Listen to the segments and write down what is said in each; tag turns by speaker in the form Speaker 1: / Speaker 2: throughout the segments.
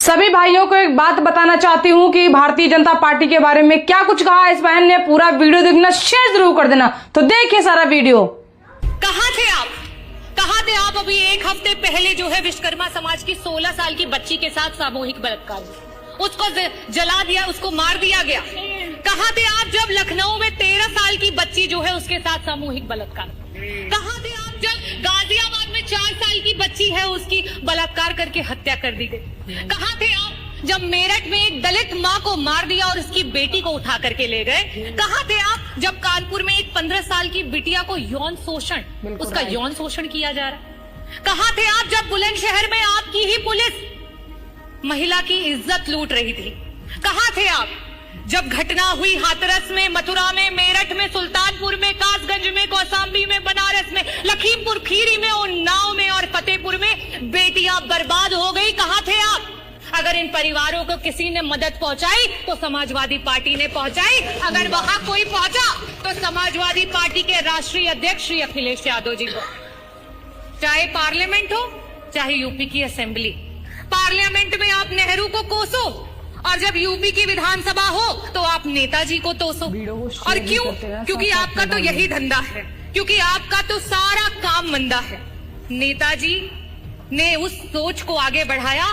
Speaker 1: सभी भाइयों को एक बात बताना चाहती हूँ कि भारतीय जनता पार्टी के बारे में क्या कुछ कहा इस बहन ने। पूरा वीडियो देखना, शेयर जरूर कर देना। तो देखिए सारा वीडियो।
Speaker 2: कहाँ थे आप अभी एक हफ्ते पहले जो है विश्वकर्मा समाज की 16 साल की बच्ची के साथ सामूहिक बलात्कार, उसको जला दिया, उसको मार दिया गया। कहाँ थे आप जब लखनऊ में 13 साल की बच्ची जो है उसके साथ सामूहिक बलात्कार? कहाँ थे आप जब गाजियाबाद में 4 साल की बच्ची है उसकी बलात्कार करके हत्या कर दी गई? कहाँ थे आप जब मेरठ में एक दलित माँ को मार दिया और उसकी बेटी को उठा करके ले गए? कहाँ थे आप जब कानपुर में एक 15 साल की बिटिया को यौन शोषण, उसका यौन शोषण किया जा रहा है? कहाँ थे आप जब बुलंदशहर में आपकी ही पुलिस महिला की इज्जत लूट रही थी? कहाँ थे आप जब घटना हुई हाथरस में, मथुरा में, मेरठ में, सुल्तानपुर में, कासगंज में, कौशाम्बी में, बनारस में, लखीमपुर खीरी में, उन्नाव में और फतेहपुर में बेटियां बर्बाद हो गई? कहाँ थे आप? अगर इन परिवारों को किसी ने मदद पहुंचाई तो समाजवादी पार्टी ने पहुंचाई। अगर वहां कोई पहुंचा तो समाजवादी पार्टी के राष्ट्रीय अध्यक्ष श्री अखिलेश यादव जी को। चाहे पार्लियामेंट हो चाहे यूपी की असेंबली, पार्लियामेंट में आप नेहरू को कोसो और जब यूपी की विधानसभा हो तो आप नेताजी को तोसो। और क्यों? क्योंकि आपका तो यही धंधा है, क्योंकि आपका तो सारा काम मंदा है। नेताजी ने उस सोच को आगे बढ़ाया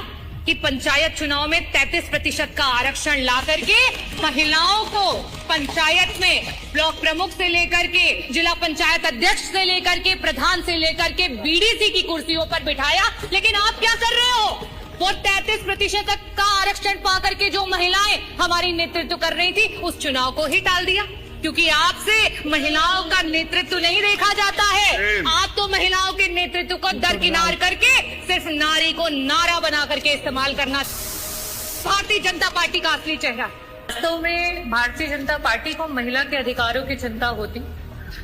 Speaker 2: कि पंचायत चुनाव में 33% का आरक्षण ला करके महिलाओं को पंचायत में ब्लॉक प्रमुख से लेकर के जिला पंचायत अध्यक्ष से लेकर के प्रधान से लेकर के बीडीसी की कुर्सियों पर बिठाया। लेकिन आप क्या कर रहे हो? वो 33% का आरक्षण पा करके जो महिलाएं हमारी नेतृत्व कर रही थी उस चुनाव को ही टाल दिया, क्योंकि आपसे महिलाओं का नेतृत्व नहीं देखा जाता है। आप तो महिलाओं के नेतृत्व को दरकिनार करके सिर्फ नारी को नारा बना करके इस्तेमाल करना भारतीय जनता पार्टी का असली चेहरा। वास्तव में भारतीय जनता पार्टी को महिला के अधिकारों की चिंता होती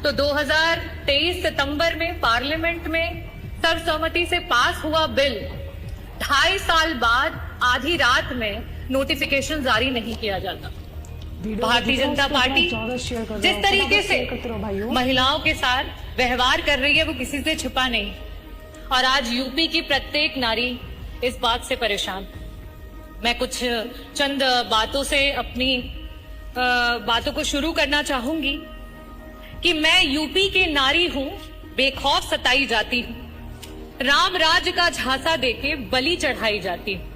Speaker 2: तो 2023 सितंबर में पार्लियामेंट में सर्वसम्मति से पास हुआ बिल 2.5 साल बाद आधी रात में नोटिफिकेशन जारी नहीं किया जाता। भारतीय जनता पार्टी जिस तरीके से महिलाओं के साथ व्यवहार कर रही है वो किसी से छिपा नहीं। और आज यूपी की प्रत्येक नारी इस बात से परेशान। मैं कुछ चंद बातों से अपनी बातों को शुरू करना चाहूंगी कि मैं यूपी की नारी हूं, बेखौफ सताई जाती हूं, राम राज्य का झांसा देके बलि चढ़ाई जाती हूं।